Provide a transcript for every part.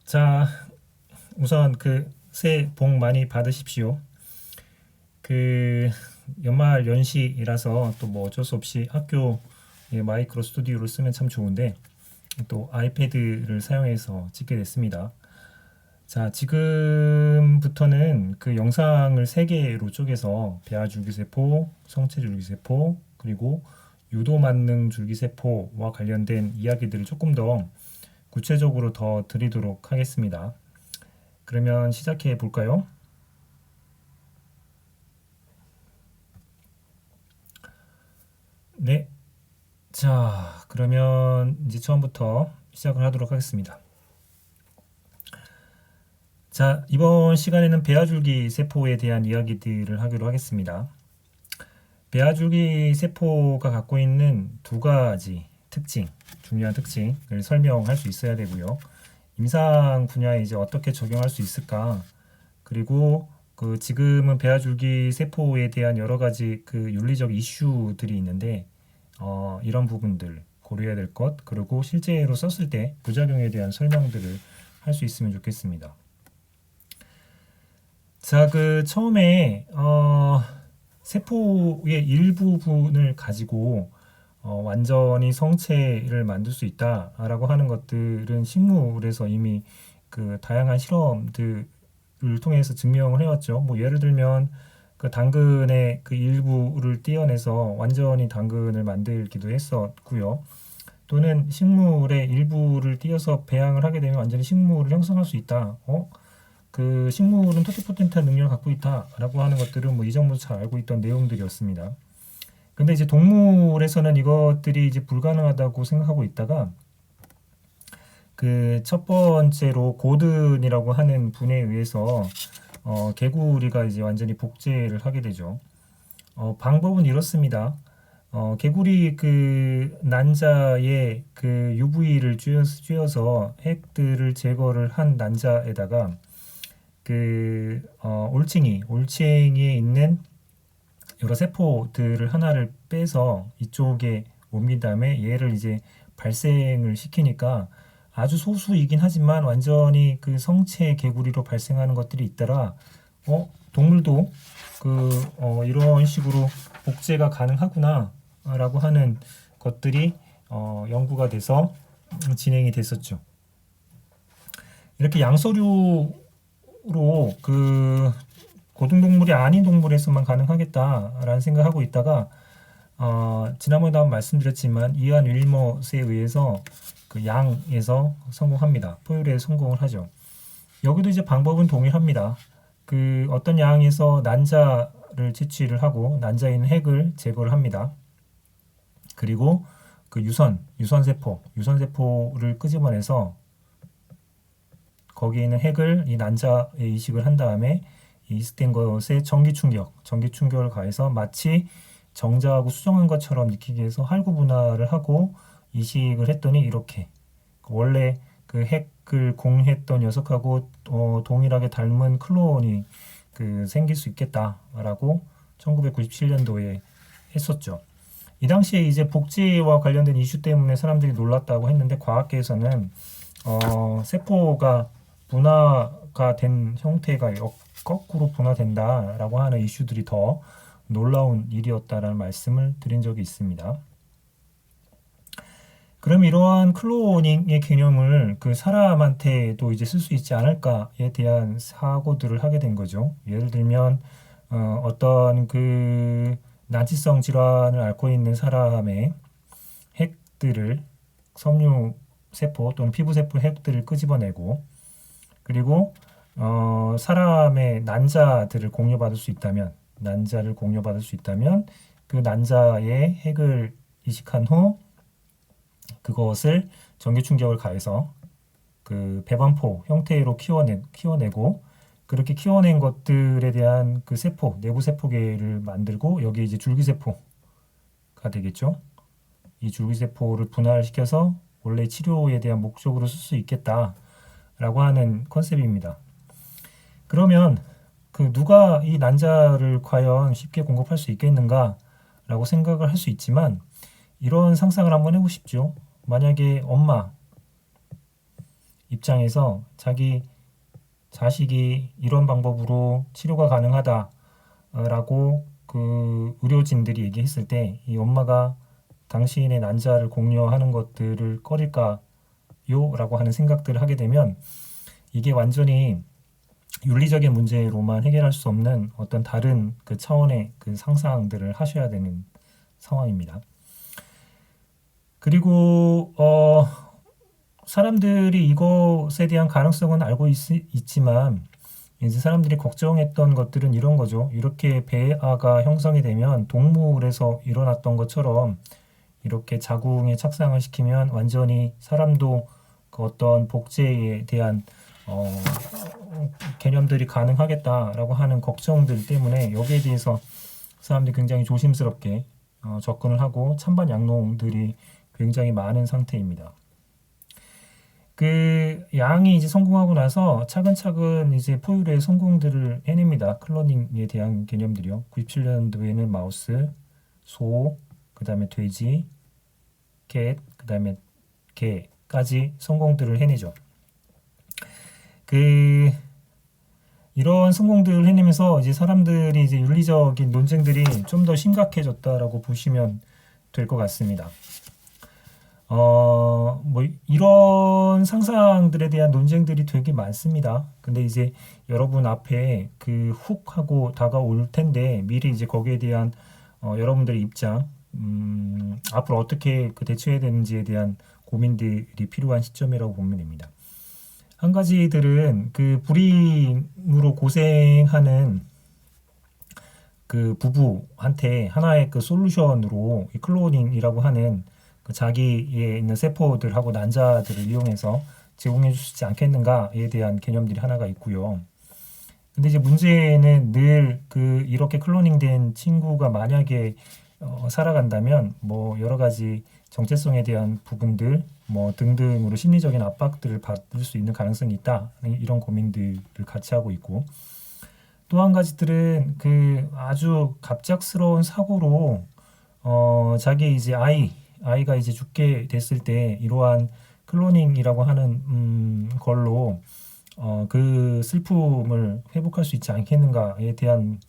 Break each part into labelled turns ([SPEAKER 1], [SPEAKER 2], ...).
[SPEAKER 1] 자, 우선 새해 복 많이 받으십시오. 그 연말 연시이라서 또 뭐 어쩔 수 없이 학교 마이크로 스튜디오를 쓰면 참 좋은데 또 아이패드를 사용해서 찍게 됐습니다. 자, 지금부터는 그 영상을 세 개로 쪼개서 배아줄기세포, 성체줄기세포, 그리고 유도만능 줄기세포와 관련된 이야기들을 조금 더 구체적으로 더 드리도록 하겠습니다. 그러면 시작해 볼까요? 네. 자, 그러면 이제 처음부터 시작을 하도록 하겠습니다. 자, 이번 시간에는 배아줄기 세포에 대한 이야기들을 하기로 하겠습니다. 배아줄기 세포가 갖고 있는 두 가지 특징, 중요한 특징을 설명할 수 있어야 되고요. 임상 분야에 이제 어떻게 적용할 수 있을까? 그리고 지금은 배아줄기 세포에 대한 여러 가지 윤리적 이슈들이 있는데 이런 부분들 고려해야 될 것, 그리고 실제로 썼을 때 부작용에 대한 설명들을 할 수 있으면 좋겠습니다. 자, 처음에 세포의 일부분을 가지고 완전히 성체를 만들 수 있다라고 하는 것들은 식물에서 이미 다양한 실험들을 통해서 증명을 해왔죠. 뭐 예를 들면 당근의 일부를 떼어내서 완전히 당근을 만들기도 했었고요. 또는 식물의 일부를 떼어서 배양을 하게 되면 완전히 식물을 형성할 수 있다. 식물은 토티포텐트한 능력을 갖고 있다라고 하는 것들은 뭐 이전부터 잘 알고 있던 내용들이었습니다. 근데 이제 동물에서는 이것들이 이제 불가능하다고 생각하고 있다가 첫 번째로 고든이라고 하는 분에 의해서 개구리가 이제 완전히 복제를 하게 되죠. 방법은 이렇습니다. 개구리 난자에 UV를 쬐어서 핵들을 제거를 한 난자에다가 올챙이에 있는 여러 세포들을 하나를 빼서 이쪽에 옮긴 다음에 얘를 이제 발생을 시키니까 아주 소수이긴 하지만 완전히 성체 개구리로 발생하는 것들이 있더라. 동물도 이런 식으로 복제가 가능하구나 라고 하는 것들이 연구가 돼서 진행이 됐었죠. 이렇게 양서류로 고등동물이 아닌 동물에서만 가능하겠다라는 생각하고 있다가 지난번에도 한번 말씀드렸지만 이안 윌머스에 의해서 양에서 성공합니다. 포유류에 성공을 하죠. 여기도 이제 방법은 동일합니다. 어떤 양에서 난자를 채취를 하고 난자에 있는 핵을 제거를 합니다. 그리고 유선세포를 끄집어내서 거기에 있는 핵을 이 난자에 이식을 한 다음에 이식된 것에 전기충격을 가해서 마치 정자하고 수정한 것처럼 느끼게 해서 할구 분할을 하고 이식을 했더니 이렇게 원래 핵을 공유했던 녀석하고 동일하게 닮은 클론이 생길 수 있겠다라고 1997년도에 했었죠. 이 당시에 이제 복제와 관련된 이슈 때문에 사람들이 놀랐다고 했는데 과학계에서는 세포가 분화가 된 형태가 거꾸로 분화된다라고 하는 이슈들이 더 놀라운 일이었다라는 말씀을 드린 적이 있습니다. 그럼 이러한 클로닝의 개념을 사람한테도 이제 쓸 수 있지 않을까에 대한 사고들을 하게 된 거죠. 예를 들면 어떤 난치성 질환을 앓고 있는 사람의 핵들을 섬유세포 또는 피부세포 핵들을 끄집어내고 그리고 사람의 난자를 공유받을 수 있다면 난자의 핵을 이식한 후 그것을 전기 충격을 가해서 배반포 형태로 키워내고 그렇게 키워낸 것들에 대한 내부 세포계를 만들고 여기에 이제 줄기세포가 되겠죠. 이 줄기세포를 분할시켜서 원래 치료에 대한 목적으로 쓸 수 있겠다라고 하는 컨셉입니다. 그러면 누가 이 난자를 과연 쉽게 공급할 수 있겠는가라고 생각을 할 수 있지만 이런 상상을 한번 해보십시오. 만약에 입장에서 자기 자식이 이런 방법으로 치료가 가능하다라고 그 의료진들이 얘기했을 때 이 엄마가 당신의 난자를 공유하는 것들을 꺼릴까요? 라고 하는 생각들을 하게 되면 이게 완전히 윤리적인 문제로만 해결할 수 없는 어떤 다른 그 차원의 그 상상들을 하셔야 되는 상황입니다. 그리고 사람들이 이것에 대한 가능성은 알고 있지만 이제 사람들이 걱정했던 것들은 이런 거죠. 이렇게 배아가 형성이 되면 동물에서 일어났던 것처럼 이렇게 자궁에 착상을 시키면 완전히 사람도 그 어떤 복제에 대한 개념들이 가능하겠다라고 하는 걱정들 때문에 여기에 대해서 사람들이 굉장히 조심스럽게 접근을 하고 찬반 양론들이 굉장히 많은 상태입니다. 그 양이 이제 성공하고 나서 차근차근 이제 포유류의 성공들을 해냅니다. 클로닝에 대한 개념들이요. 97년도에는 마우스, 소, 그 다음에 돼지, 캣, 그 다음에 개까지 성공들을 해내죠. 이런 성공들을 해내면서 이제 사람들이 이제 윤리적인 논쟁들이 좀 더 심각해졌다라고 보시면 될 것 같습니다. 뭐 이런 상상들에 대한 논쟁들이 되게 많습니다. 근데 이제 여러분 앞에 그 훅 하고 다가올 텐데 미리 이제 거기에 대한 여러분들의 입장, 앞으로 어떻게 그 대처해야 되는지에 대한 고민들이 필요한 시점이라고 보면 됩니다. 한 가지들은 그 불임으로 고생하는 그 부부한테 하나의 그 솔루션으로 이 클로닝이라고 하는 그 자기에 있는 세포들하고 난자들을 이용해서 제공해 주시지 않겠는가에 대한 개념들이 하나가 있고요. 근데 이제 문제는 늘 그 이렇게 클로닝된 친구가 만약에 살아간다면 뭐 여러 가지 정체성에 대한 부분들 뭐 등등으로 심리적인 압박들을 받을 수 있는 가능성이 있다. 이런 고민들을 같이 하고 있고 또 한 가지들은 그 아주 갑작스러운 사고로 자기 이제 아이가 이제 죽게 됐을 때 이러한 클로닝이라고 하는 걸로 그 슬픔을 회복할 수 있지 않겠는가에 대한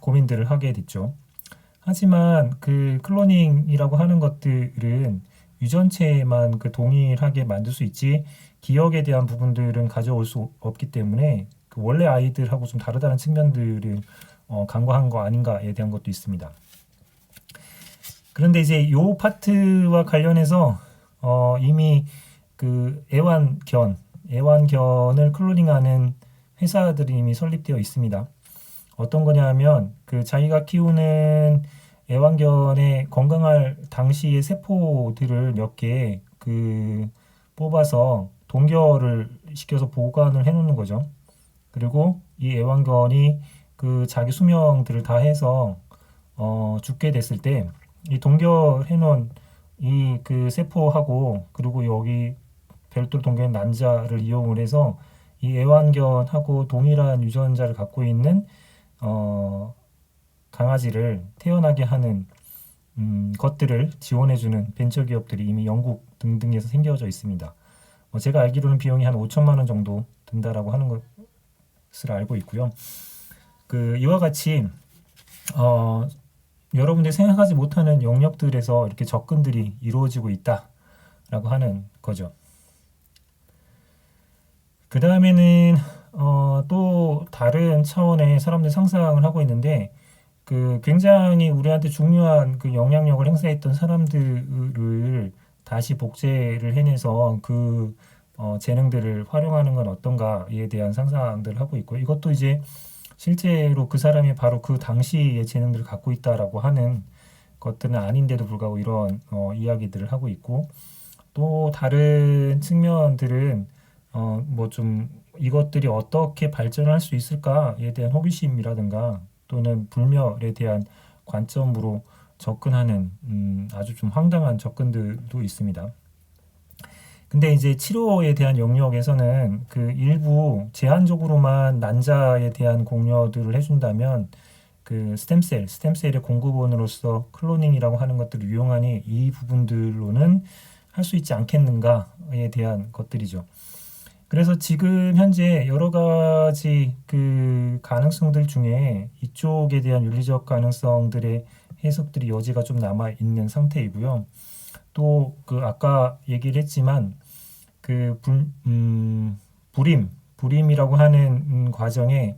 [SPEAKER 1] 고민들을 하게 됐죠. 하지만 그 클로닝이라고 하는 것들은 유전체만 그 동일하게 만들 수 있지 기억에 대한 부분들은 가져올 수 없기 때문에 그 원래 아이들하고 좀 다르다는 측면들을 간과한 거 아닌가에 대한 것도 있습니다. 그런데 이제 요 파트와 관련해서 이미 그 애완견을 클로닝하는 회사들이 이미 설립되어 있습니다. 어떤 거냐면 그 자기가 키우는 애완견의 건강할 당시의 세포들을 몇 개 그 뽑아서 동결을 시켜서 보관을 해놓는 거죠. 그리고 이 애완견이 그 자기 수명들을 다 해서 죽게 됐을 때 이 동결해 놓은 이 그 세포하고 그리고 여기 별도로 동결한 난자를 이용을 해서 이 애완견하고 동일한 유전자를 갖고 있는 강아지를 태어나게 하는 것들을 지원해주는 벤처기업들이 이미 영국 등등에서 생겨져 있습니다. 제가 알기로는 비용이 한 5천만 원 정도 든다라고 하는 것을 알고 있고요. 그 이와 같이 여러분들이 생각하지 못하는 영역들에서 이렇게 접근들이 이루어지고 있다라고 하는 거죠. 그 다음에는 또 다른 차원의 사람들 상상을 하고 있는데 그 굉장히 우리한테 중요한 그 영향력을 행사했던 사람들을 다시 복제를 해내서 그 재능들을 활용하는 건 어떤가에 대한 상상들을 하고 있고 이것도 이제 실제로 그 사람이 바로 그 당시의 재능들을 갖고 있다라고 하는 것들은 아닌데도 불구하고 이런 이야기들을 하고 있고 또 다른 측면들은 뭐 좀 이것들이 어떻게 발전할 수 있을까에 대한 호기심이라든가 또는 불멸에 대한 관점으로 접근하는 아주 좀 황당한 접근들도 있습니다. 근데 이제 치료에 대한 영역에서는 그 일부 제한적으로만 난자에 대한 공여들을 해준다면 그 스템셀의 공급원으로서 클로닝이라고 하는 것들을 유용하니 이 부분들로는 할 수 있지 않겠는가에 대한 것들이죠. 그래서 지금 현재 여러 가지 그 가능성들 중에 이쪽에 대한 윤리적 가능성들의 해석들이 여지가 좀 남아 있는 상태이고요. 또 그 아까 얘기를 했지만 그 불임이라고 하는 과정에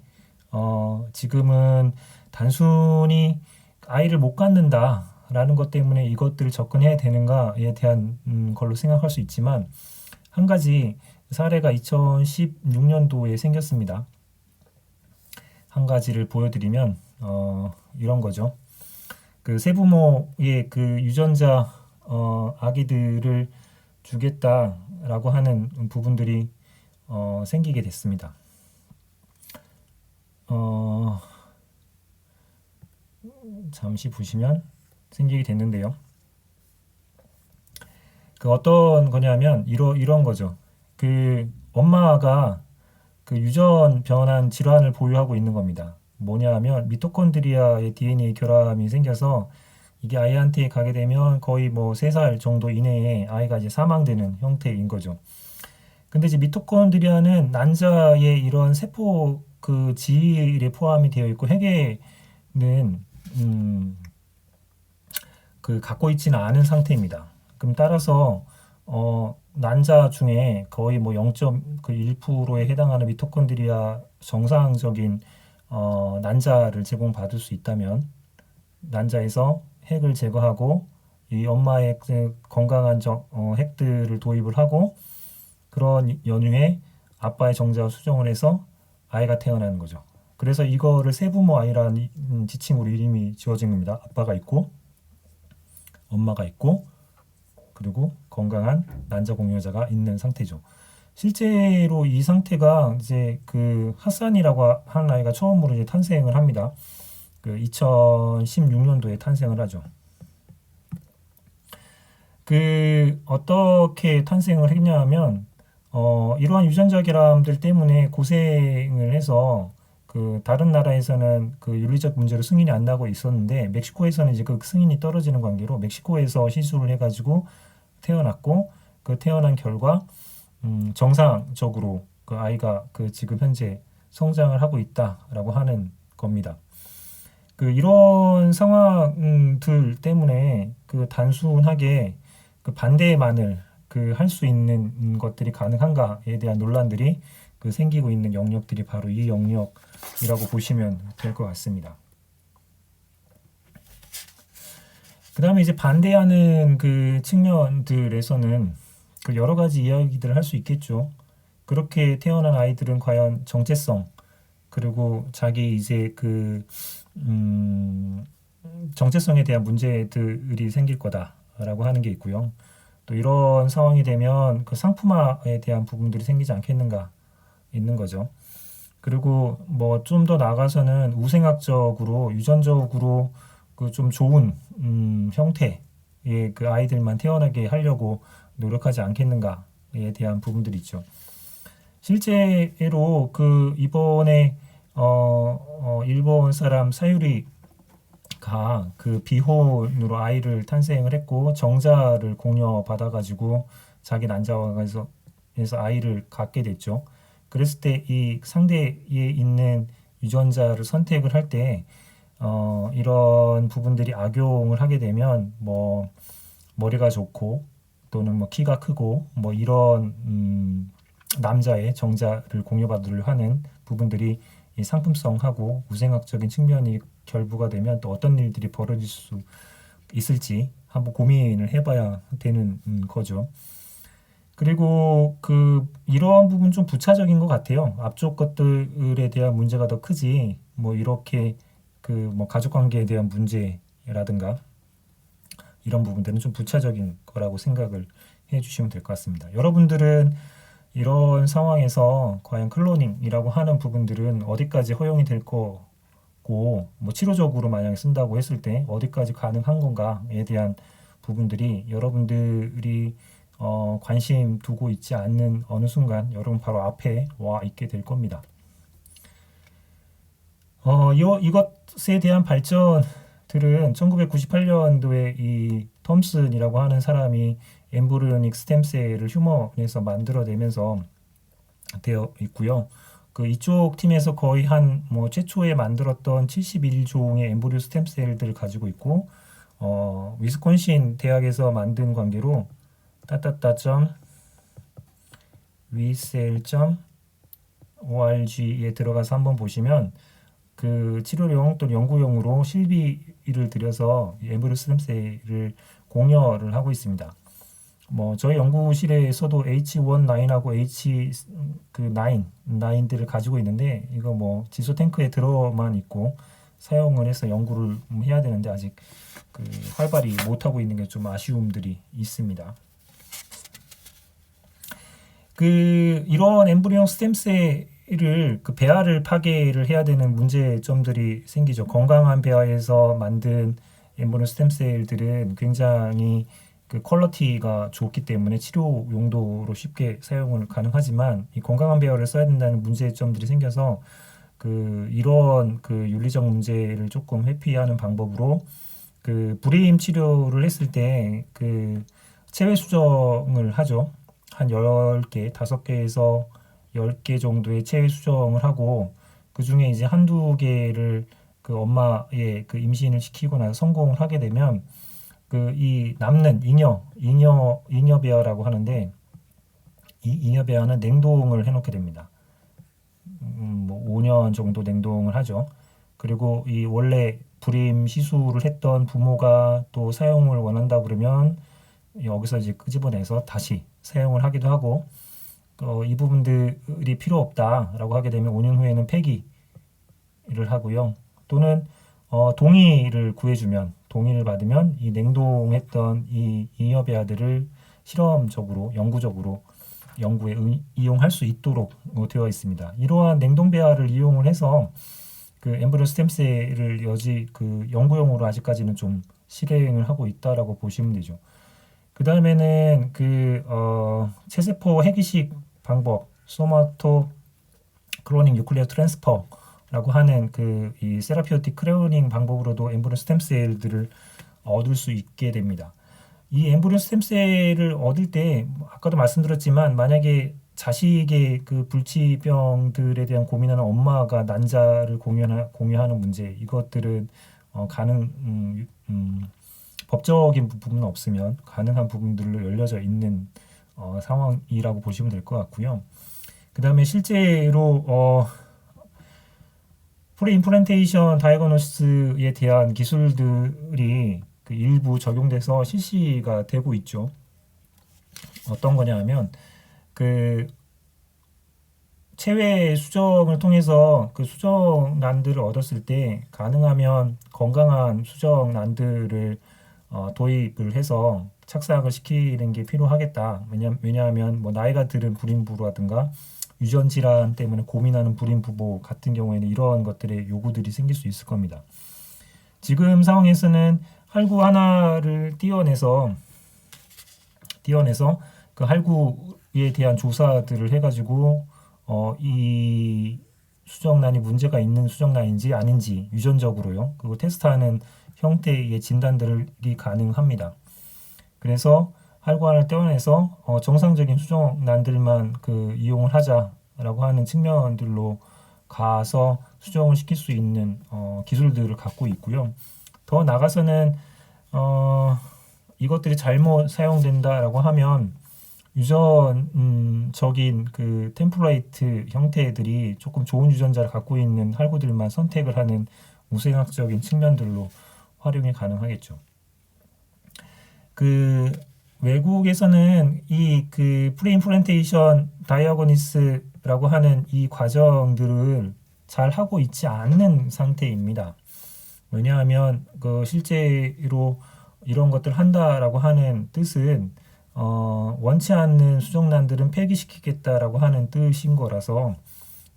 [SPEAKER 1] 지금은 단순히 아이를 못 갖는다라는 것 때문에 이것들을 접근해야 되는가에 대한 걸로 생각할 수 있지만 한 가지 사례가 2016년도에 생겼습니다. 한 가지를 보여드리면 이런 거죠. 그 세부모의 그 유전자 아기들을 주겠다라고 하는 부분들이 생기게 됐습니다. 잠시 보시면 생기게 됐는데요. 그 어떤 거냐면 이런 거죠. 그 엄마가 그 유전 변환 질환을 보유하고 있는 겁니다. 뭐냐면 미토콘드리아의 DNA 결함이 생겨서 이게 아이한테 가게 되면 거의 뭐 3살 정도 이내에 아이가 이제 사망되는 형태인 거죠. 근데 이제 미토콘드리아는 난자의 이런 세포 그 질에 포함이 되어 있고 핵에는 그 갖고 있지는 않은 상태입니다. 그럼 따라서 난자 중에 거의 뭐 0.1%에 해당하는 미토콘드리아 정상적인 난자를 제공받을 수 있다면 난자에서 핵을 제거하고 이 엄마의 그 건강한 핵들을 도입을 하고 그런 연후에 아빠의 정자와 수정을 해서 아이가 태어나는 거죠. 그래서 이거를 세부모 아이라는 지칭으로 이름이 지어진 겁니다. 아빠가 있고 엄마가 있고 그리고 건강한 난자 공유자가 있는 상태죠. 실제로 이 상태가 이제 그 하산이라고 하는 아이가 처음으로 이제 탄생을 합니다. 그 2016년도에 탄생을 하죠. 그 어떻게 탄생을 했냐 하면 이러한 유전자 결함들 때문에 고생을 해서 그 다른 나라에서는 그 윤리적 문제로 승인이 안 나고 있었는데 멕시코에서는 이제 그 승인이 떨어지는 관계로 멕시코에서 시술을 해가지고 태어났고 그 태어난 결과 정상적으로 그 아이가 그 지금 현재 성장을 하고 있다라고 하는 겁니다. 그 이런 상황들 때문에 그 단순하게 그 반대만을 그 할 수 있는 것들이 가능한가에 대한 논란들이 그 생기고 있는 영역들이 바로 이 영역이라고 보시면 될 것 같습니다. 그 다음에 이제 반대하는 그 측면들에서는 그 여러 가지 이야기들을 할 수 있겠죠. 그렇게 태어난 아이들은 과연 정체성 그리고 자기 이제 그 정체성에 대한 문제들이 생길 거다라고 하는 게 있고요. 또 이런 상황이 되면 그 상품화에 대한 부분들이 생기지 않겠는가 있는 거죠. 그리고 뭐 좀 더 나아가서는 우생학적으로 유전적으로 그 좀 좋은 형태의 그 아이들만 태어나게 하려고 노력하지 않겠는가에 대한 부분들이 있죠. 실제로 그 이번에 일본 사람 사유리가 그 비혼으로 아이를 탄생을 했고 정자를 공여 받아가지고 자기 난자에서 아이를 갖게 됐죠. 그랬을 때 이 상대에 있는 유전자를 선택을 할 때 이런 부분들이 악용을 하게 되면 뭐 머리가 좋고 또는 뭐 키가 크고 뭐 이런 남자의 정자를 공유받으려 하는 부분들이 이 상품성하고 우생학적인 측면이 결부가 되면 또 어떤 일들이 벌어질 수 있을지 한번 고민을 해봐야 되는 거죠. 그리고 그 이러한 부분 좀 부차적인 것 같아요. 앞쪽 것들에 대한 문제가 더 크지 뭐 이렇게 그 뭐 가족 관계에 대한 문제라든가 이런 부분들은 좀 부차적인 거라고 생각을 해주시면 될 것 같습니다. 여러분들은 이런 상황에서 과연 클로닝이라고 하는 부분들은 어디까지 허용이 될 거고 뭐 치료적으로 만약에 쓴다고 했을 때 어디까지 가능한 건가에 대한 부분들이 여러분들이 관심 두고 있지 않는 어느 순간 여러분 바로 앞에 와 있게 될 겁니다. 이것에 대한 발전들은 1998년도에 이 톰슨이라고 하는 사람이 엠브리오닉 스템셀을 휴먼에서 만들어내면서 되어 있고요. 그 이쪽 팀에서 거의 한 뭐 최초에 만들었던 71종의 엠브리오 스템셀들을 가지고 있고 위스콘신 대학에서 만든 관계로 따따따 위셀.org에 들어가서 한번 보시면 그 치료용 또 연구용으로 실비를 들여서 엠브리오 스템셀을 공여를 하고 있습니다. 뭐 저희 연구실에서도 H19하고 H9들을 가지고 있는데 이거 뭐 지소 탱크에 들어만 있고 사용을 해서 연구를 해야 되는데 아직 그 활발히 못 하고 있는 게 좀 아쉬움들이 있습니다. 그 이런 엠브리오 스템셀을 그 배아를 파괴를 해야 되는 문제점들이 생기죠. 건강한 배아에서 만든 엠브리오 스템셀들은 굉장히 그 퀄리티가 좋기 때문에 치료 용도로 쉽게 사용을 가능하지만 이 건강한 배아를 써야 된다는 문제점들이 생겨서 그 이런 그 윤리적 문제를 조금 회피하는 방법으로 그 불임 치료를 했을 때 그 체외 수정을 하죠. 한 10개, 5개에서 10개 정도의 체외 수정을 하고 그 중에 이제 한두 개를 그 엄마의 그 임신을 시키고 나서 성공을 하게 되면 그 이 남는 잉여 배아라고 하는데 이 잉여 배아는 냉동을 해놓게 됩니다. 뭐 5년 정도 냉동을 하죠. 그리고 이 원래 불임 시술을 했던 부모가 또 사용을 원한다 그러면 여기서 이제 끄집어내서 다시 사용을 하기도 하고 이 부분들이 필요 없다라고 하게 되면 5년 후에는 폐기를 하고요. 또는 동의를 구해주면 동의를 받으면 이 냉동했던 이 잉여배아들을 실험적으로 영구적으로 연구에 이용할 수 있도록 되어 있습니다. 이러한 냉동배아를 이용을 해서 그 엠브리오 스템셀을 그 연구용으로 아직까지는 좀 실행을 하고 있다라고 보시면 되죠. 그 다음에는 그 체세포 핵이식 방법, 소마토 클로닝 뉴클리어 트랜스퍼라고 하는 그 이 세라피오틱 클로닝 방법으로도 엠브리오 스템셀들을 얻을 수 있게 됩니다. 이 엠브리오 스템셀을 얻을 때 아까도 말씀드렸지만 만약에 자식의 그 불치병들에 대한 고민하는 엄마가 난자를 공유하는 문제 이것들은 법적인 부분은 없으면 가능한 부분들로 열려져 있는 상황이라고 보시면 될 것 같고요. 그 다음에 실제로 프리임플란테이션 다이어그노시스에 대한 기술들이 그 일부 적용돼서 실시가 되고 있죠. 어떤 거냐 하면 그 체외 수정을 통해서 그 수정란들을 얻었을 때 가능하면 건강한 수정란들을 도입을 해서 착삭을 시키는 게 필요하겠다. 왜냐하면 뭐 나이가 들은 불임부라든가 유전 질환 때문에 고민하는 불임 부부 같은 경우에는 이런 것들의 요구들이 생길 수 있을 겁니다. 지금 상황에서는 할구 하나를 띄어내서 그 할구에 대한 조사들을 해가지고 이 수정란이 문제가 있는 수정란인지 아닌지 유전적으로요. 그거 테스트하는 형태의 진단들이 가능합니다. 그래서 할구 하나를 떼어내서 정상적인 수정란들만 그 이용을 하자라고 하는 측면들로 가서 수정을 시킬 수 있는 기술들을 갖고 있고요. 더 나가서는 이것들이 잘못 사용된다라고 하면 유전적인 그 템플레이트 형태들이 조금 좋은 유전자를 갖고 있는 할구들만 선택을 하는 우생학적인 측면들로 활용이 가능하겠죠. 그 외국에서는 이 그 프리임플란테이션 다이어고니스라고 하는 이 과정들을 잘 하고 있지 않는 상태입니다. 왜냐하면 그 실제로 이런 것들 한다라고 하는 뜻은 원치 않는 수정란들은 폐기시키겠다라고 하는 뜻인 거라서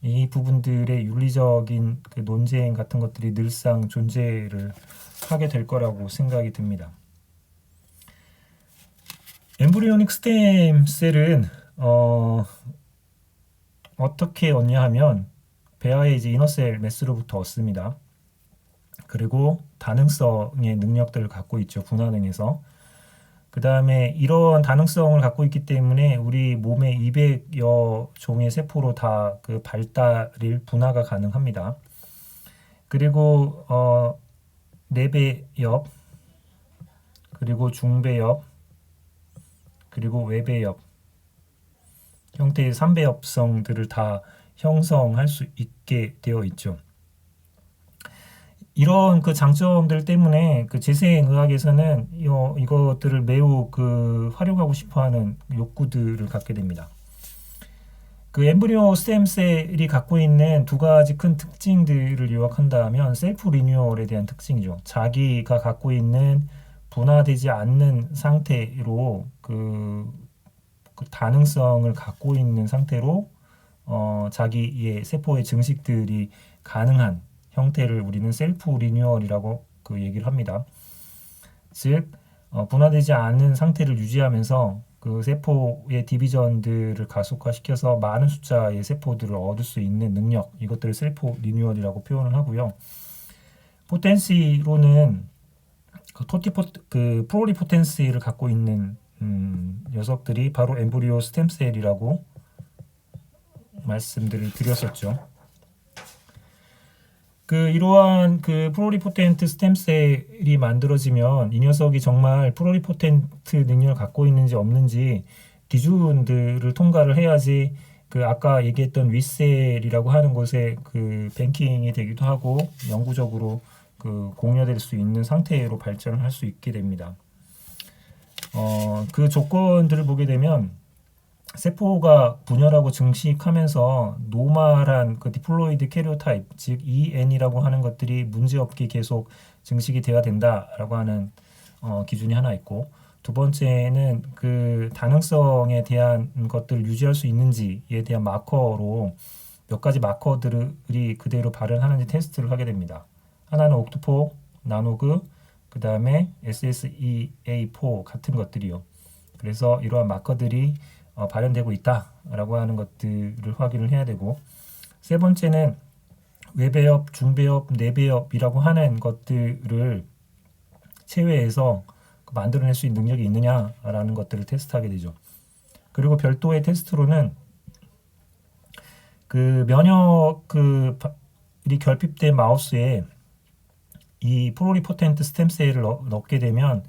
[SPEAKER 1] 이 부분들의 윤리적인 그 논쟁 같은 것들이 늘상 존재를 하게 될 거라고 생각이 듭니다. 엠브리오닉 스템셀은 어떻게 얻냐 하면 배아의 이제 이너셀 매스로부터 얻습니다. 그리고 다능성의 능력들을 갖고 있죠. 분화능에서. 그 다음에 이런 다능성을 갖고 있기 때문에 우리 몸의 200여 종의 세포로 다 그 발달일 분화가 가능합니다. 그리고 내배엽, 그리고 중배엽, 그리고 외배엽 형태의 3배엽성들을 다 형성할 수 있게 되어 있죠. 이런 그 장점들 때문에 그 재생의학에서는 이것들을 매우 그 활용하고 싶어하는 욕구들을 갖게 됩니다. 그 엠브리오 스템셀이 갖고 있는 두 가지 큰 특징들을 요약한다면 셀프 리뉴얼에 대한 특징이죠. 자기가 갖고 있는 분화되지 않는 상태로 그 다능성을 갖고 있는 상태로 자기의 세포의 증식들이 가능한 형태를 우리는 셀프 리뉴얼이라고 그 얘기를 합니다. 즉 분화되지 않은 상태를 유지하면서 그 세포의 디비전들을 가속화시켜서 많은 숫자의 세포들을 얻을 수 있는 능력, 이것들을 셀프 리뉴얼이라고 표현을 하고요. 포텐시로는 그 프로리포텐시를 갖고 있는 녀석들이 바로 엠브리오 스템셀이라고 말씀들을 드렸었죠. 그 이러한 그 프로리포텐트 스템셀이 만들어지면 이 녀석이 정말 프로리포텐트 능력을 갖고 있는지 없는지 기준들을 통과를 해야지 그 아까 얘기했던 윗셀이라고 하는 곳에 그 뱅킹이 되기도 하고 영구적으로 그 공유될 수 있는 상태로 발전을 할 수 있게 됩니다. 그 조건들을 보게 되면 세포가 분열하고 증식하면서 노멀한 그 디플로이드 캐리오타입, 즉 EN이라고 하는 것들이 문제없게 계속 증식이 되어야 된다라고 하는 기준이 하나 있고, 두 번째는 그 다능성에 대한 것들을 유지할 수 있는지에 대한 마커로 몇 가지 마커들이 그대로 발현하는지 테스트를 하게 됩니다. 하나는 옥토포, 나노그, 그 다음에 SSEA4 같은 것들이요. 그래서 이러한 마커들이 발현되고 있다라고 하는 것들을 확인을 해야 되고, 세 번째는 외배엽, 중배엽, 내배엽이라고 하는 것들을 체외해서 만들어낼 수 있는 능력이 있느냐라는 것들을 테스트하게 되죠. 그리고 별도의 테스트로는 그 면역 이 결핍된 마우스에 이 프로리포텐트 스템셀을 넣게 되면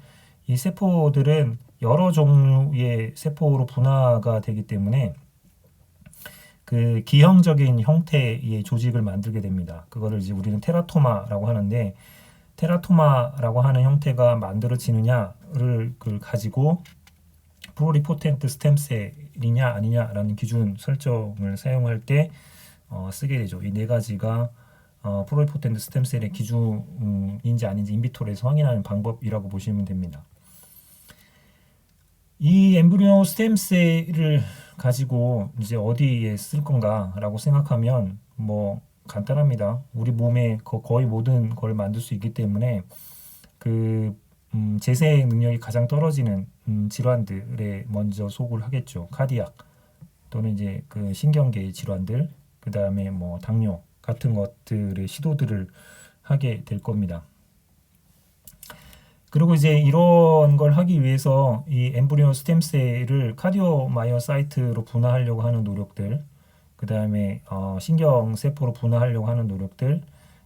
[SPEAKER 1] 이 세포들은 여러 종류의 세포로 분화가 되기 때문에 그 기형적인 형태의 조직을 만들게 됩니다. 그거를 이제 우리는 테라토마라고 하는데, 테라토마라고 하는 형태가 만들어지느냐를 가지고 프로리포텐트 스템셀이냐 아니냐라는 기준 설정을 사용할 때 쓰게 되죠. 이 네 가지가 프로리포텐트 스템셀의 기준인지 아닌지 인비트로에서 확인하는 방법이라고 보시면 됩니다. 이 엠브리오 스템셀을 가지고 이제 어디에 쓸 건가라고 생각하면 뭐 간단합니다. 우리 몸에 거의 모든 걸 만들 수 있기 때문에 그 재생 능력이 가장 떨어지는 질환들에 먼저 소구를 하겠죠. 카디악 또는 이제 그 신경계 질환들, 그 다음에 뭐 당뇨 같은 것들의 시도들을 하게 될 겁니다. 그리고 이제 이런 걸 하기 위해서 이 엠브리오 스템셀을 카디오마이오사이트로 분화하려고 하는 노력들, 그 다음에 신경세포로 분화하려고 하는 노력들,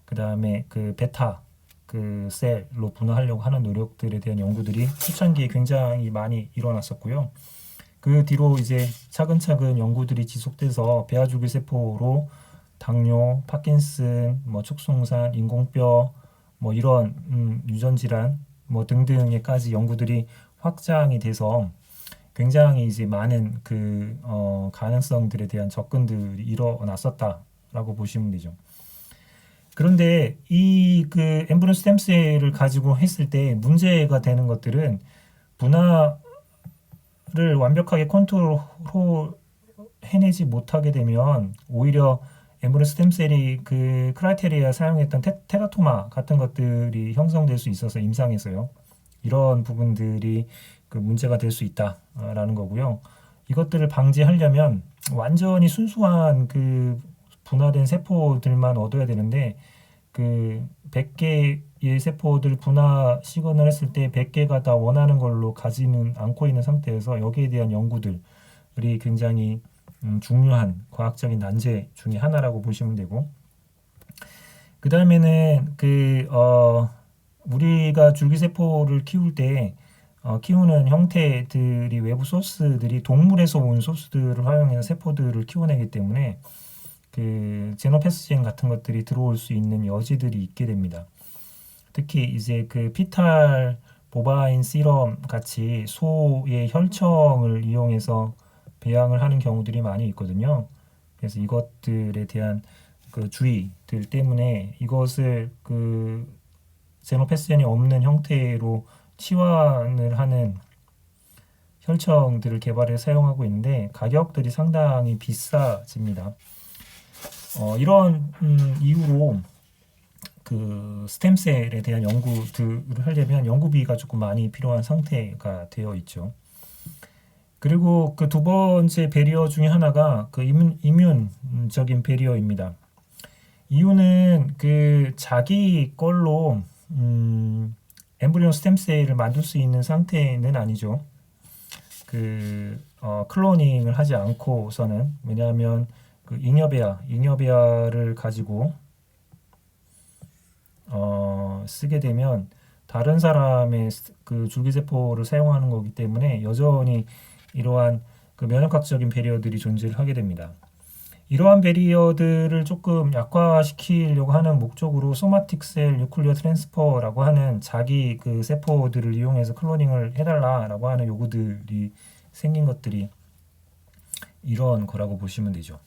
[SPEAKER 1] 그 다음에 그 베타 그 셀로 분화하려고 하는 노력들에 대한 연구들이 초창기에 굉장히 많이 일어났었고요. 그 뒤로 이제 차근차근 연구들이 지속돼서 배아줄기 세포로 당뇨, 파킨슨, 뭐 촉송산, 인공뼈, 뭐 이런 유전 질환 뭐 등등에까지 연구들이 확장이 돼서 굉장히 이제 많은 그 가능성들에 대한 접근들이 일어났었다라고 보시면 되죠. 그런데 이 그 엠브리오 스템셀을 가지고 했을 때 문제가 되는 것들은 분화를 완벽하게 컨트롤 해내지 못하게 되면 오히려 엠브리오 스템셀이 그 크라이테리아 사용했던 테라토마 같은 것들이 형성될 수 있어서 임상에서요. 이런 부분들이 그 문제가 될 수 있다라는 거고요. 이것들을 방지하려면 완전히 순수한 그 분화된 세포들만 얻어야 되는데 그 100개 개의 세포들 분화 시건을 했을 때 100개가 다 원하는 걸로 가지는 않고 있는 상태에서 여기에 대한 연구들이 굉장히 중요한 과학적인 난제 중에 하나라고 보시면 되고, 그 다음에는 우리가 줄기세포를 키울 때 키우는 형태들이 외부 소스들이 동물에서 온 소스들을 활용해서 세포들을 키워내기 때문에 그 제노패스젠 같은 것들이 들어올 수 있는 여지들이 있게 됩니다. 특히 이제 그 피탈 보바인 시럼 같이 소의 혈청을 이용해서 배양을 하는 경우들이 많이 있거든요. 그래서 이것들에 대한 그 주의들 때문에 이것을 그 제노패스젠이 없는 형태로 치환을 하는 혈청들을 개발해 사용하고 있는데 가격들이 상당히 비싸집니다. 이런 이유로 그 스템셀에 대한 연구들을 하려면 연구비가 조금 많이 필요한 상태가 되어 있죠. 그리고 그 두 번째 배리어 중에 하나가 그 이뮨적인 배리어입니다. 이유는 그 자기 걸로 엠브리온 스템셀을 만들 수 있는 상태는 아니죠. 클로닝을 하지 않고서는, 왜냐하면 그 잉여배아를 가지고 쓰게 되면 다른 사람의 그 줄기세포를 사용하는 거기 때문에 여전히 이러한 그 면역학적인 배리어들이 존재를 하게 됩니다. 이러한 배리어들을 조금 약화시키려고 하는 목적으로 소마틱 셀 뉴클리어 트랜스퍼라고 하는 자기 그 세포들을 이용해서 클로닝을 해달라라고 하는 요구들이 생긴 것들이 이런 거라고 보시면 되죠.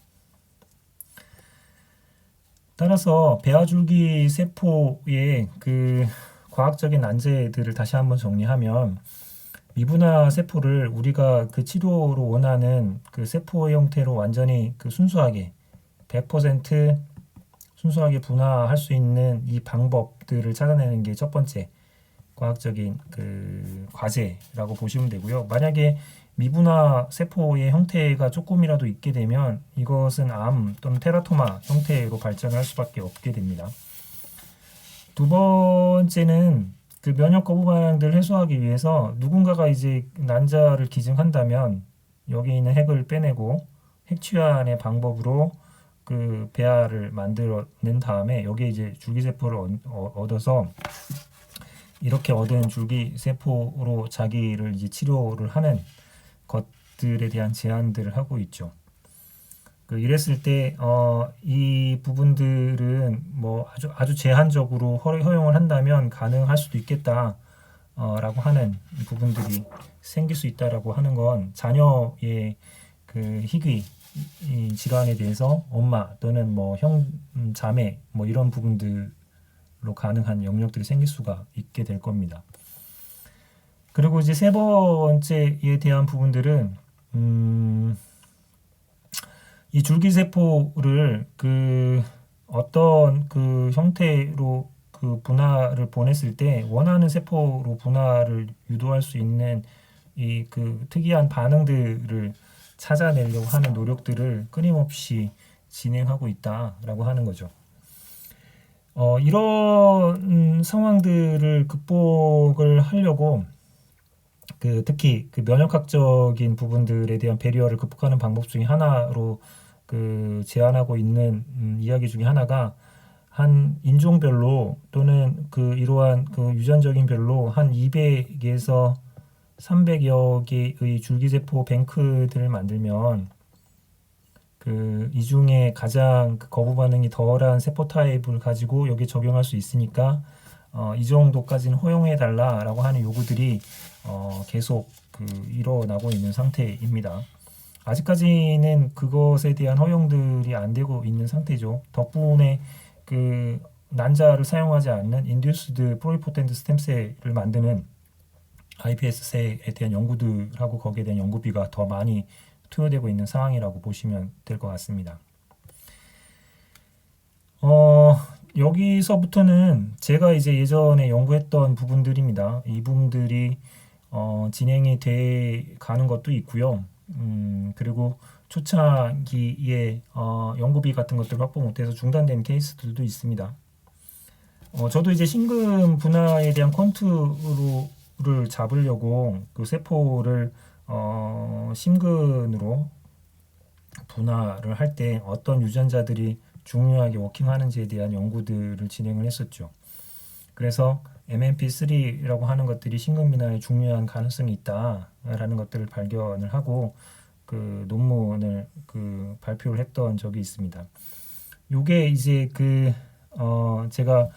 [SPEAKER 1] 따라서 배아줄기 세포의 그 과학적인 난제들을 다시 한번 정리하면, 미분화 세포를 우리가 그 치료로 원하는 그 세포 형태로 완전히 그 순수하게 100% 순수하게 분화할 수 있는 이 방법들을 찾아내는 게 첫 번째 과학적인 그 과제라고 보시면 되고요. 만약에 미분화 세포의 형태가 조금이라도 있게 되면 이것은 암 또는 테라토마 형태로 발전할 수밖에 없게 됩니다. 두 번째는 그 면역 거부 반응들을 해소하기 위해서 누군가가 이제 난자를 기증한다면 여기 있는 핵을 빼내고 핵취환의 방법으로 그 배아를 만들어낸 다음에 여기에 이제 줄기세포를 얻어서 이렇게 얻은 줄기세포로 자기를 이제 치료를 하는 것들에 대한 제안들을 하고 있죠. 이랬을 때 이 부분들은 뭐 아주 제한적으로 허용을 한다면 가능할 수도 있겠다 라고 하는 부분들이 생길 수 있다라고 하는 건 자녀의 그 희귀 질환에 대해서 엄마 또는 뭐 형, 자매 뭐 이런 부분들로 가능한 영역들이 생길 수가 있게 될 겁니다. 그리고 이제 세 번째에 대한 부분들은 이 줄기세포를 그 어떤 그 형태로 그 분화를 보냈을 때 원하는 세포로 분화를 유도할 수 있는 이 그 특이한 반응들을 찾아내려고 하는 노력들을 끊임없이 진행하고 있다라고 하는 거죠. 이런 상황들을 극복을 하려고 특히 그 면역학적인 부분들에 대한 배리어를 극복하는 방법 중에 하나로 그 제안하고 있는 이야기 중에 하나가 한 인종별로 또는 이러한 유전적인 별로 한 200에서 300여 개의 줄기세포 뱅크들을 만들면 이 중에 가장 거부 반응이 덜한 세포 타입을 가지고 여기에 적용할 수 있으니까 이 정도까지는 허용해 달라라고 하는 요구들이 계속 일어나고 있는 상태입니다. 아직까지는 그것에 대한 허용들이 안 되고 있는 상태죠. 덕분에 난자를 사용하지 않는 인듀스드 플로리포텐트 스템셀을 만드는 iPS세에 대한 연구들하고 거기에 대한 연구비가 더 많이 투여되고 있는 상황이라고 보시면 될 것 같습니다. 여기서부터는 제가 이제 예전에 연구했던 부분들입니다. 이 부분들이 진행이 돼 가는 것도 있고요. 그리고 초창기에 연구비 같은 것들을 확보 못해서 중단된 케이스들도 있습니다. 저도 이제 심근 분화에 대한 컨트롤을 잡으려고 그 세포를 심근으로 분화를 할 때 어떤 유전자들이 중요하게 워킹하는지에 대한 연구들을 진행을 했었죠. 그래서 MMP3라고 하는 것들이 심근 분화에 중요한 가능성이 있다라는 것들을 발견을 하고 그 논문을 발표를 했던 적이 있습니다. 요게 이제 제가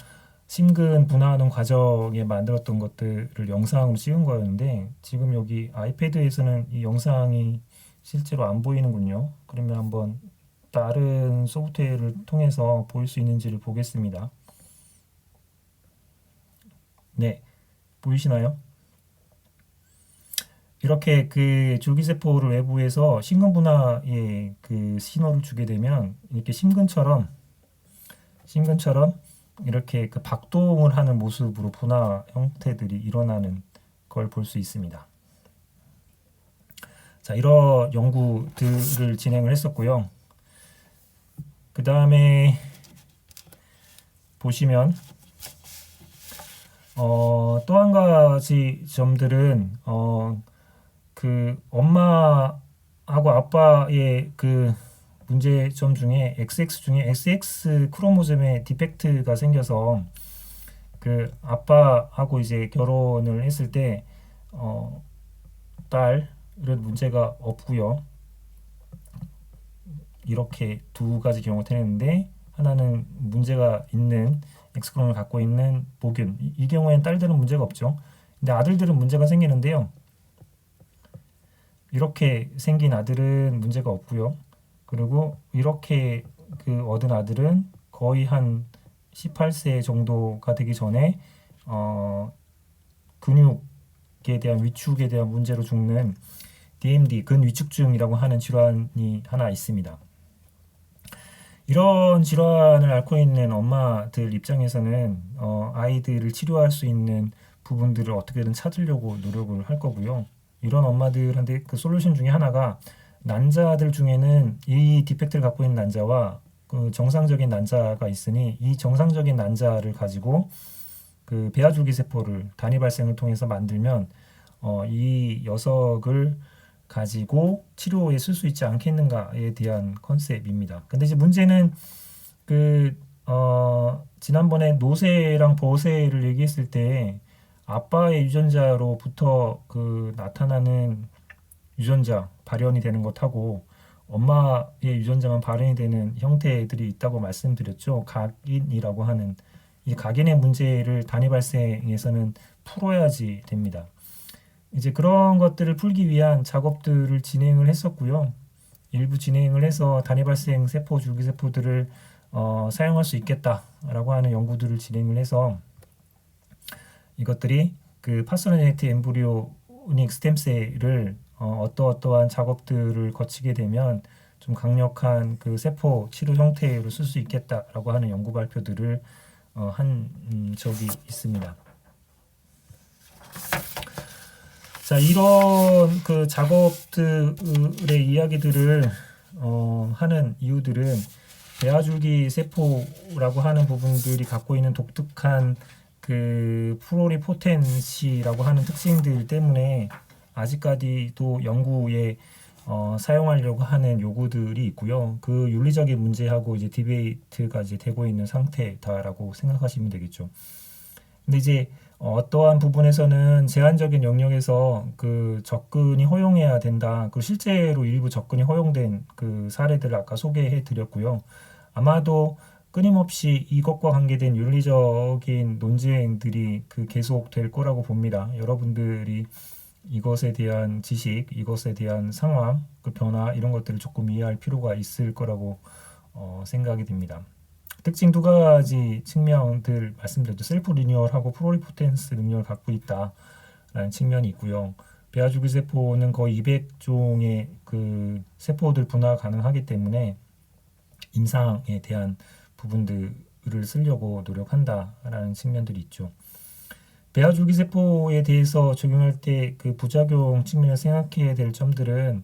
[SPEAKER 1] 심근 분화하는 과정에 만들었던 것들을 영상으로 찍은 거였는데 지금 여기 아이패드에서는 이 영상이 실제로 안 보이는군요. 그러면 한번 다른 소프트웨어를 통해서 볼 수 있는지를 보겠습니다. 네, 보이시나요? 이렇게 그 줄기세포를 외부에서 심근 분화에 그 신호를 주게 되면 이렇게 심근처럼 이렇게 그 박동을 하는 모습으로 분화 형태들이 일어나는 걸 볼 수 있습니다. 자, 이런 연구들을 진행을 했었고요. 그 다음에 보시면 또 한 가지 점들은 그 엄마하고 아빠의 그 문제점 중에 XX 크로모즘에 디펙트가 생겨서 그 아빠하고 이제 결혼을 했을 때 딸 이런 문제가 없고요. 이렇게 두 가지 경우가 되는데 하나는 문제가 있는 X크롬을 갖고 있는 복균 이 경우에는 딸들은 문제가 없죠. 근데 아들들은 문제가 생기는데요. 이렇게 생긴 아들은 문제가 없고요. 그리고 이렇게 그 얻은 아들은 거의 한 18세 정도가 되기 전에 근육에 대한 위축에 대한 문제로 죽는 DMD 근위축증이라고 하는 질환이 하나 있습니다. 이런 질환을 앓고 있는 엄마들 입장에서는 아이들을 치료할 수 있는 부분들을 어떻게든 찾으려고 노력을 할 거고요. 이런 엄마들한테 그 솔루션 중에 하나가 난자들 중에는 이 디펙트를 갖고 있는 난자와 그 정상적인 난자가 있으니 이 정상적인 난자를 가지고 그 배아줄기 세포를 단위 발생을 통해서 만들면 이 녀석을 가지고 치료에 쓸 수 있지 않겠는가에 대한 컨셉입니다. 근데 이제 문제는 지난번에 노쇠랑 버쇠를 얘기했을 때 아빠의 유전자로부터 그 나타나는 유전자 발현이 되는 것하고 엄마의 유전자만 발현이 되는 형태들이 있다고 말씀드렸죠. 각인이라고 하는 이 각인의 문제를 단위 발생에서는 풀어야지 됩니다. 이제 그런 것들을 풀기 위한 작업들을 진행을 했었고요. 일부 진행을 해서 단위 발생 세포, 줄기세포들을 사용할 수 있겠다라고 하는 연구들을 진행을 해서 이것들이 그 파스로제네틱 엠브리오닉 스템셀을 어떠한 작업들을 거치게 되면 좀 강력한 그 세포 치료 형태로 쓸 수 있겠다라고 하는 연구 발표들을 한 적이 있습니다. 자, 이런 그 작업들의 이야기들을 하는 이유들은 배아줄기 세포라고 하는 부분들이 갖고 있는 독특한 그 플로리포텐시라고 하는 특징들 때문에 아직까지도 연구에 사용하려고 하는 요구들이 있고요. 그 윤리적인 문제하고 이제 디베이트가 이제 되고 있는 상태다라고 생각하시면 되겠죠. 근데 이제 어떠한 부분에서는 제한적인 영역에서 그 접근이 허용해야 된다. 그 실제로 일부 접근이 허용된 그 사례들을 아까 소개해 드렸고요. 아마도 끊임없이 이것과 관계된 윤리적인 논쟁들이 그 계속 될 거라고 봅니다. 여러분들이 이것에 대한 지식, 이것에 대한 상황, 그 변화 이런 것들을 조금 이해할 필요가 있을 거라고 생각이 됩니다. 특징 두 가지 측면들 말씀드렸죠. 셀프 리뉴얼하고 플로리포텐스 능력을 갖고 있다라는 측면이 있고요. 배아줄기 세포는 거의 200종의 그 세포들 분화가 가능하기 때문에 임상에 대한 부분들을 쓰려고 노력한다라는 측면들이 있죠. 배아줄기 세포에 대해서 적용할 때 그 부작용 측면을 생각해야 될 점들은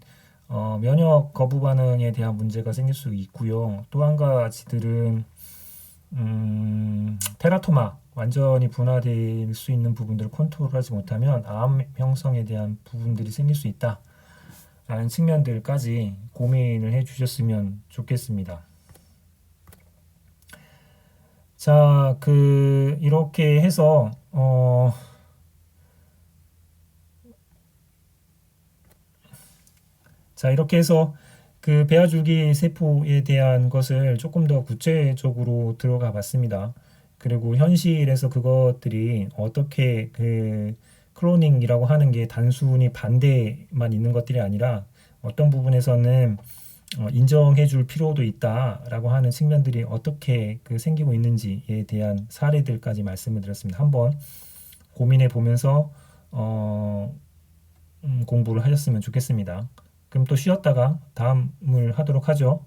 [SPEAKER 1] 면역 거부 반응에 대한 문제가 생길 수 있고요. 또 한 가지들은 테라토마 완전히 분화될 수 있는 부분들을 컨트롤하지 못하면 암 형성에 대한 부분들이 생길 수 있다 라는 측면들까지 고민을 해 주셨으면 좋겠습니다. 자, 이렇게 해서 이렇게 해서 배아줄기 세포에 대한 것을 조금 더 구체적으로 들어가 봤습니다. 그리고 현실에서 그것들이 어떻게 클로닝이라고 하는 게 단순히 반대만 있는 것들이 아니라 어떤 부분에서는 인정해 줄 필요도 있다라고 하는 측면들이 어떻게 생기고 있는지에 대한 사례들까지 말씀을 드렸습니다. 한번 고민해 보면서 공부를 하셨으면 좋겠습니다. 그럼 또 쉬었다가 다음을 하도록 하죠.